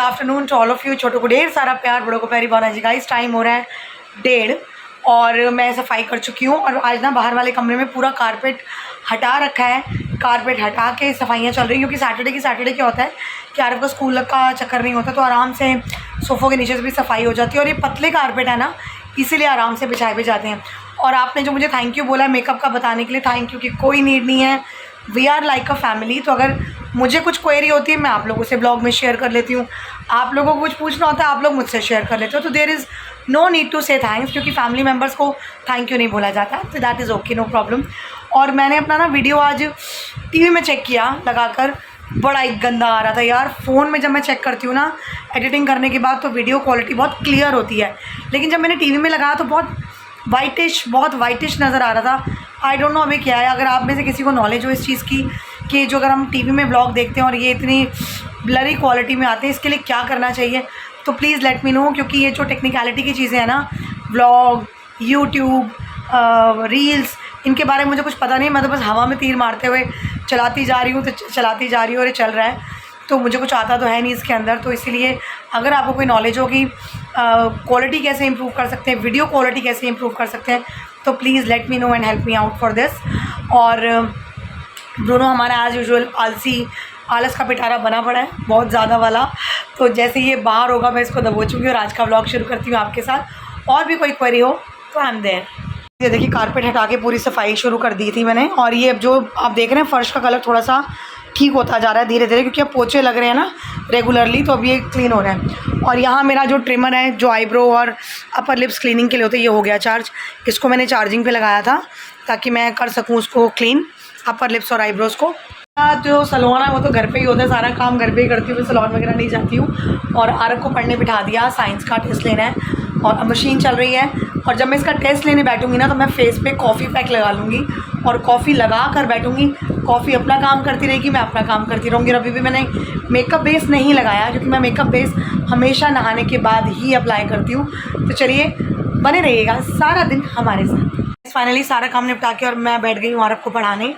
Afternoon to all of you. छोटों को ढेर सारा प्यार, बड़ों को प्यारी भावना जी। गाइस टाइम हो रहा है 1:30 और मैं सफाई कर चुकी हूँ। और आज ना बाहर वाले कमरे में पूरा कारपेट हटा रखा है। कारपेट हटा के सफाइयाँ चल रही हैं, क्योंकि सैटरडे क्या होता है कि आरव का स्कूल का चक्कर नहीं होता, तो आराम से सोफ़ों के नीचे से भी सफाई हो जाती है। और ये पतले कारपेट है ना, इसीलिए आराम से बिछाए भी जाते हैं। और आपने जो मुझे थैंक यू बोला मेकअप का बताने के लिए, थैंक यू, कि कोई नीड नहीं है। We are like a family. तो अगर मुझे कुछ क्वेरी होती है मैं आप लोगों से ब्लॉग में शेयर कर लेती हूँ, आप लोगों को कुछ पूछना होता है आप लोग मुझसे शेयर कर लेते हो। तो there is no need to say thanks, क्योंकि फैमिली मेम्बर्स को थैंक यू नहीं बोला जाता, तो that is okay, no problem. और मैंने अपना ना वीडियो आज टीवी में चेक किया लगाकर, बड़ा एक गंदा आ रहा था यार। फ़ोन में जब मैं चेक करती हूँ ना एडिटिंग करने के बाद, तो वीडियो क्वालिटी बहुत क्लियर होती है, लेकिन जब मैंने टीवी में लगाया तो बहुत वाइटिश नज़र आ रहा था। आई डोंट नो अभी क्या है। अगर आप में से किसी को नॉलेज हो इस चीज़ की कि जो अगर हम टीवी में ब्लॉग देखते हैं और ये इतनी ब्लरी क्वालिटी में आते हैं, इसके लिए क्या करना चाहिए, तो प्लीज़ लेट मी नो। क्योंकि ये जो टेक्निकलिटी की चीज़ें हैं ना, व्लॉग, यूट्यूब, रील्स, इनके बारे में मुझे कुछ पता नहीं। मैं तो बस हवा में तीर मारते हुए चलाती जा रही हूँ, तो चलाती जा रही हूँ और ये चल रहा है, तो मुझे कुछ आता तो है नहीं इसके अंदर। तो इसीलिए अगर आपको कोई नॉलेज हो कि क्वालिटी कैसे इंप्रूव कर सकते हैं, वीडियो क्वालिटी कैसे इंप्रूव कर सकते हैं, तो please let me know and help me out for this. और ब्रूनो हमारा एज़ यूजुअल आलस का पिटारा बना पड़ा है, बहुत ज़्यादा वाला। तो जैसे ये बाहर होगा मैं इसको दबोचूँगी और आज का व्लॉग शुरू करती हूँ आपके साथ। और भी कोई क्वेरी हो तो आई एम देयर। ये देखिए कारपेट हटा के पूरी सफाई शुरू कर दी थी मैंने। और ये अब जो आप देख रहे हैं फर्श का कलर थोड़ा सा ठीक होता जा रहा है धीरे धीरे, क्योंकि अब पोछे लग रहे हैं ना रेगुलरली, तो अब ये क्लीन हो रहा है। और यहाँ मेरा जो ट्रिमर है जो आईब्रो और अपर लिप्स क्लीनिंग के लिए होता है, ये हो गया चार्ज। इसको मैंने चार्जिंग पे लगाया था ताकि मैं कर सकूँ उसको क्लीन, अपर लिप्स और आईब्रोज़ को। जो सलोन है वो तो घर पे ही होता है, सारा काम घर पे ही करती हूँ, मैं सलोन वगैरह नहीं जाती हूँ। और आरव को पढ़ने बिठा दिया, साइंस का टेस्ट लेना है और अब मशीन चल रही है। और जब मैं इसका टेस्ट लेने बैठूंगी ना, तो मैं फेस पे कॉफ़ी पैक लगा लूँगी और कॉफ़ी लगा कर बैठूँगी। कॉफ़ी अपना काम करती रहेगी, मैं अपना काम करती रहूँगी। और अभी भी मैंने मेकअप बेस नहीं लगाया, क्योंकि मैं मेकअप बेस हमेशा नहाने के बाद ही अप्लाई करती हूँ। तो चलिए बने रहिएगा सारा दिन हमारे साथ। फाइनली सारा काम निपटा के और मैं बैठ गई हूँ आरव को पढ़ाने।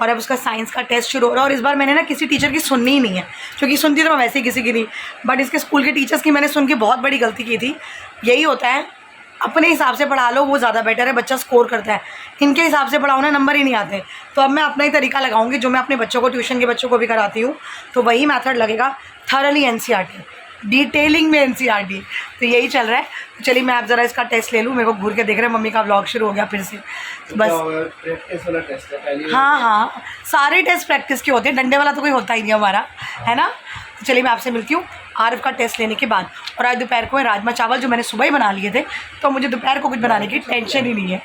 और अब उसका साइंस का टेस्ट शुरू हो रहा है। और इस बार मैंने ना किसी टीचर की सुननी ही नहीं है, क्योंकि सुनती तो मैं वैसे ही किसी की नहीं, बट इसके स्कूल के टीचर्स की मैंने सुन के बहुत बड़ी गलती की थी। यही होता है, अपने हिसाब से पढ़ा लो, वो ज़्यादा बेटर है, बच्चा स्कोर करता है। इनके हिसाब से पढ़ाओ ना, नंबर ही नहीं आते। तो अब मैं अपना ही तरीका लगाऊंगी, जो मैं अपने बच्चों को, ट्यूशन के बच्चों को भी कराती हूँ, तो वही मेथड लगेगा। थरली एनसीईआरटी, डिटेलिंग में एनसीईआरटी, तो यही चल रहा है। तो चलिए मैं आप ज़रा इसका टेस्ट ले लूँ। मेरे को घूर के देख रहे हैं, मम्मी का व्लॉग शुरू हो गया फिर से। तो बस प्रैक्टिस वाला टेस्ट है। हाँ, सारे टेस्ट प्रैक्टिस के होते हैं, डंडे वाला तो कोई होता ही नहीं हमारा, है ना। तो चलिए मैं आपसे मिलती हूँ आरव का टेस्ट लेने के बाद। और आज दोपहर को राजमा चावल जो मैंने सुबह ही बना लिए थे, तो मुझे दोपहर को कुछ बनाने की टेंशन ही नहीं है।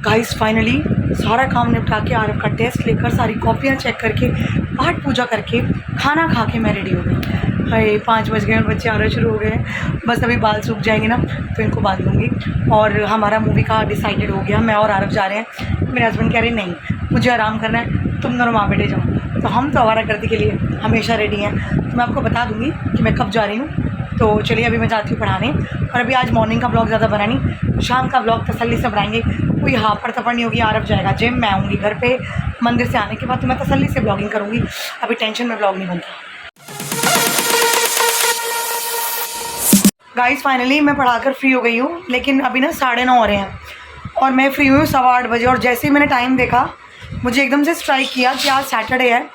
गाइस फाइनली सारा काम निपटा के आरव का टेस्ट लेकर, सारी कॉपियाँ चेक करके, पाठ पूजा करके, खाना खा के मैं रेडी हो गई। हाय 5 बज गए और बच्चे आना शुरू हो गए हैं। बस अभी बाल सूख जाएंगे ना तो इनको बांध लूँगी। और हमारा मूवी का डिसाइडेड हो गया, मैं और आरव जा रहे हैं। मेरे हस्बैंड कह रहे नहीं मुझे आराम करना है, तुम दोनों माँ बेटे जाओ। तो हम तो आवारागर्दी के लिए हमेशा रेडी हैं। तो मैं आपको बता दूँगी कि मैं कब जा रही हूँ। तो चलिए अभी मैं जाती हूँ पढ़ाने। और अभी आज मॉर्निंग का ब्लॉग ज़्यादा बना नहीं, शाम का ब्लॉग तसल्ली से बनाएंगे। कोई हापड़ तपड़ नहीं होगी। आरव जाएगा जिम, मैं आऊँगी घर पे मंदिर से आने के बाद, तो मैं तसल्ली से ब्लॉगिंग करूँगी। अभी टेंशन में ब्लॉग नहीं बनता। गाइस फाइनली मैं पढ़ाकर फ्री हो गई हूँ, लेकिन अभी ना 9:30 हो रहे हैं और मैं फ्री हुई हूँ 8:15 बजे। और जैसे ही मैंने टाइम देखा, मुझे एकदम से स्ट्राइक किया कि आज सैटरडे है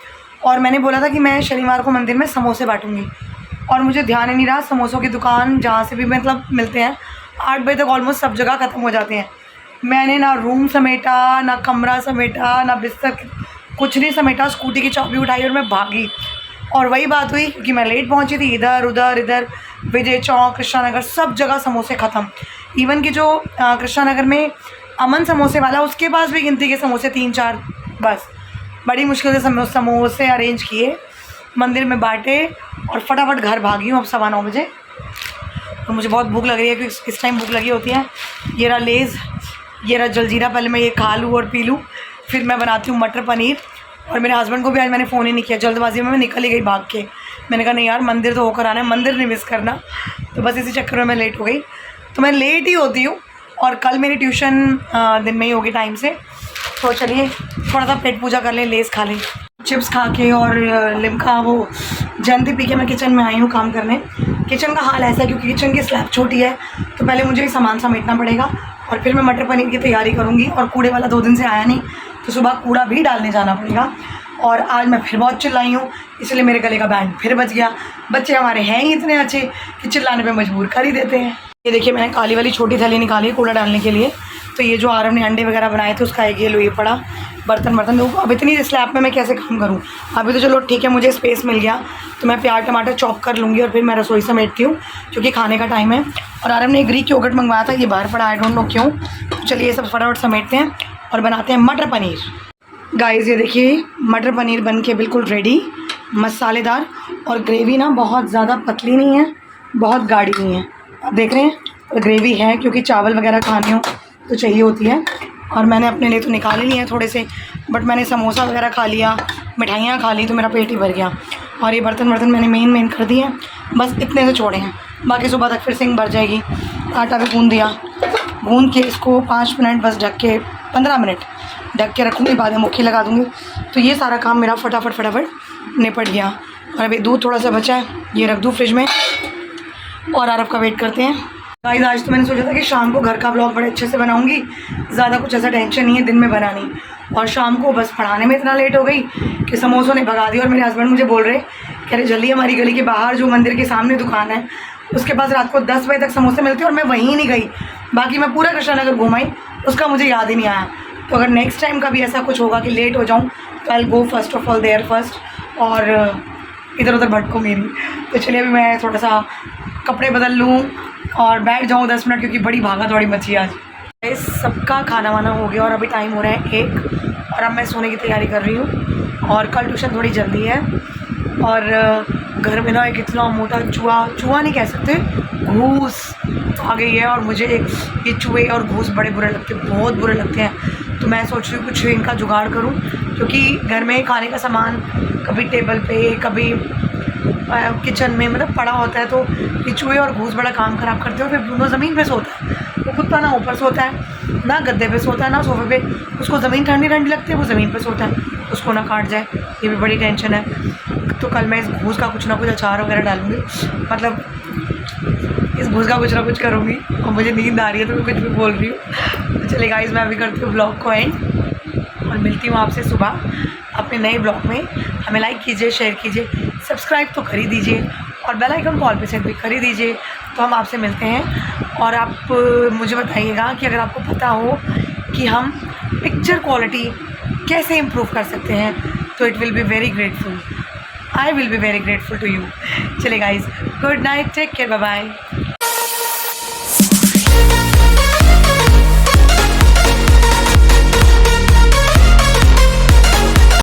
और मैंने बोला था कि मैं शनिवार को मंदिर में समोसे बांटूंगी। और मुझे ध्यान ही नहीं रहा, समोसों की दुकान जहाँ से भी मतलब मिलते हैं 8 बजे तक ऑलमोस्ट सब जगह ख़त्म हो जाते हैं। मैंने ना रूम समेटा, ना कमरा समेटा, ना बिस्तर, कुछ नहीं समेटा। स्कूटी की चाबी उठाई और मैं भागी। और वही बात हुई क्योंकि मैं लेट पहुंची थी। इधर उधर विजय चौक, कृष्णा नगर, सब जगह समोसे ख़त्म। इवन कि जो कृष्णा नगर में अमन समोसे वाला, उसके पास भी गिनती के समोसे 3-4। बस बड़ी मुश्किल से समोसे अरेंज किए, मंदिर में बांटे और फटाफट घर भागी हूँ अब 9:15 बजे। तो मुझे बहुत भूख लग रही है, क्योंकि इस टाइम भूख लगी होती है। ये रहा लेज़, ये रहा जलजीरा, पहले मैं ये खा लूँ और पी लूँ, फिर मैं बनाती हूँ मटर पनीर। और मेरे हस्बैंड को भी आज मैंने फ़ोन ही नहीं किया, जल्दबाजी में मैं निकल ही गई भाग के। मैंने कहा नहीं यार मंदिर तो होकर आना है, मंदिर नहीं मिस करना। तो बस इसी चक्कर में मैं लेट हो गई। तो मैं लेट ही होती हूँ। और कल मेरी ट्यूशन दिन में ही होगी टाइम से। तो चलिए थोड़ा सा पेट पूजा कर लें, लेस खा लें। चिप्स खा के और लिम्का वो जयंती पी के मैं किचन में आई हूँ काम करने। किचन का हाल ऐसा है क्योंकि किचन की स्लैब छोटी है, तो पहले मुझे सामान समेटना पड़ेगा और फिर मैं मटर पनीर की तैयारी करूँगी। और कूड़े वाला 2 दिन से आया नहीं, तो सुबह कूड़ा भी डालने जाना पड़ेगा। और आज मैं फिर बहुत चिल्लाई हूँ, इसलिए मेरे गले का बैंड फिर बच गया। बच्चे हमारे हैं ही इतने अच्छे कि चिल्लाने पे मजबूर कर ही देते हैं। ये देखिए मैंने काली वाली छोटी थैली निकाली है कूड़ा डालने के लिए। तो ये जो आरव ने अंडे वगैरह बनाए थे उसका एक ये लोई पड़ा, बर्तन देखो। अब इतनी स्लैब में मैं कैसे काम करूँ। अभी तो चलो ठीक है, मुझे स्पेस मिल गया तो मैं प्याज टमाटर चॉप कर लूँगी और फिर मैं रसोई समेटती हूँ क्योंकि खाने का टाइम है। और आरव ने ग्रीक योगर्ट मंगवाया था, ये बाहर पड़ा, आई डोंट नो क्यों। तो चलिए ये सब फटाफट समेटते हैं और बनाते हैं मटर पनीर। गाइस ये देखिए मटर पनीर बन के बिल्कुल रेडी, मसालेदार। और ग्रेवी ना बहुत ज़्यादा पतली नहीं है, बहुत गाढ़ी नहीं है। आप देख रहे हैं तो ग्रेवी है क्योंकि चावल वगैरह खाने हो तो चाहिए होती है। और मैंने अपने लिए तो निकाल ही लिए हैं थोड़े से, बट मैंने समोसा वगैरह खा लिया, मिठाइयाँ खा ली, तो मेरा पेट ही भर गया। और ये बर्तन मैंने मेन कर दिए हैं, बस इतने से छोड़े हैं, बाकी सुबह तक फिर सिंक भर जाएगी। आटा भी गूँध दिया, गूँध के इसको 5 मिनट बस ढक के 15 मिनट ढक के रखूँगी, बाद में मुक्की लगा दूँगी। तो ये सारा काम मेरा फटाफट निपट गया। और अभी दूध थोड़ा सा बचा है, ये रख दूँ फ्रिज में और आरव का वेट करते हैं। गाइस आज तो मैंने सोचा था कि शाम को घर का ब्लॉग बड़े अच्छे से बनाऊंगी, ज़्यादा कुछ ऐसा टेंशन नहीं है दिन में बनानी। और शाम को बस पढ़ाने में इतना लेट हो गई कि समोसों ने भगा दिया। और मेरे हस्बैंड मुझे बोल रहे, कह रहे जल्दी हमारी गली के बाहर जो मंदिर के सामने दुकान है उसके पास रात को 10 बजे तक समोसे मिलते हैं और मैं वहीं नहीं गई। बाकी मैं पूरा कृष्णनगर घुमाई, उसका मुझे याद ही नहीं आया। तो अगर नेक्स्ट टाइम कभी ऐसा कुछ होगा कि लेट हो जाऊँ तो I go first of all there first और इधर उधर भटको मेरी। तो चलिए अभी मैं थोड़ा सा कपड़े बदल लूँ और बैठ जाऊँ 10 मिनट, क्योंकि बड़ी भागा दौड़ी मची आज। इस सबका खाना वाना हो गया और अभी टाइम हो रहा है 1 और अब मैं सोने की तैयारी कर रही हूँ। और कल ट्यूशन थोड़ी जल्दी है। और घर में ना एक इतना मोटा चूहा नहीं कह सकते, घूस आ गई है। और मुझे ये चूहे और घूस बड़े बुरे लगते हैं, बहुत बुरे लगते हैं। तो मैं सोच रही हूँ कुछ इनका जुगाड़ करूँ, क्योंकि घर में खाने का सामान कभी टेबल पे कभी किचन में मतलब पड़ा होता है, तो ये चूहे और घूस बड़ा काम ख़राब करते हो। फिर दोनों ज़मीन पे सोता है, वो कुत्ता ना ऊपर सोता है, ना गद्दे पे सोता है, ना सोफे पे। उसको ज़मीन ठंडी लगती है, वो ज़मीन पे सोता है, उसको ना काट जाए, ये भी बड़ी टेंशन है। तो कल मैं इस घूस का कुछ ना कुछ अचार वगैरह डालूँगी, मतलब इस घूस का कुछ ना कुछ करूँगी। और मुझे नींद आ रही है तो मैं कुछ भी बोल रही हूँ। तो चलिए गाइस मैं अभी करती हूँ ब्लॉग को एंड और मिलती हूँ आपसे सुबह अपने नए ब्लॉग में। हमें लाइक कीजिए, शेयर कीजिए, सब्सक्राइब तो कर ही दीजिए और बेल आइकन कॉल पे सेट भी कर ही दीजिए। तो हम आपसे मिलते हैं। और आप मुझे बताइएगा कि अगर आपको पता हो कि हम पिक्चर क्वालिटी कैसे इम्प्रूव कर सकते हैं, तो it will be very grateful, I will be very grateful to you. चलिए guys, good night, take care, bye bye.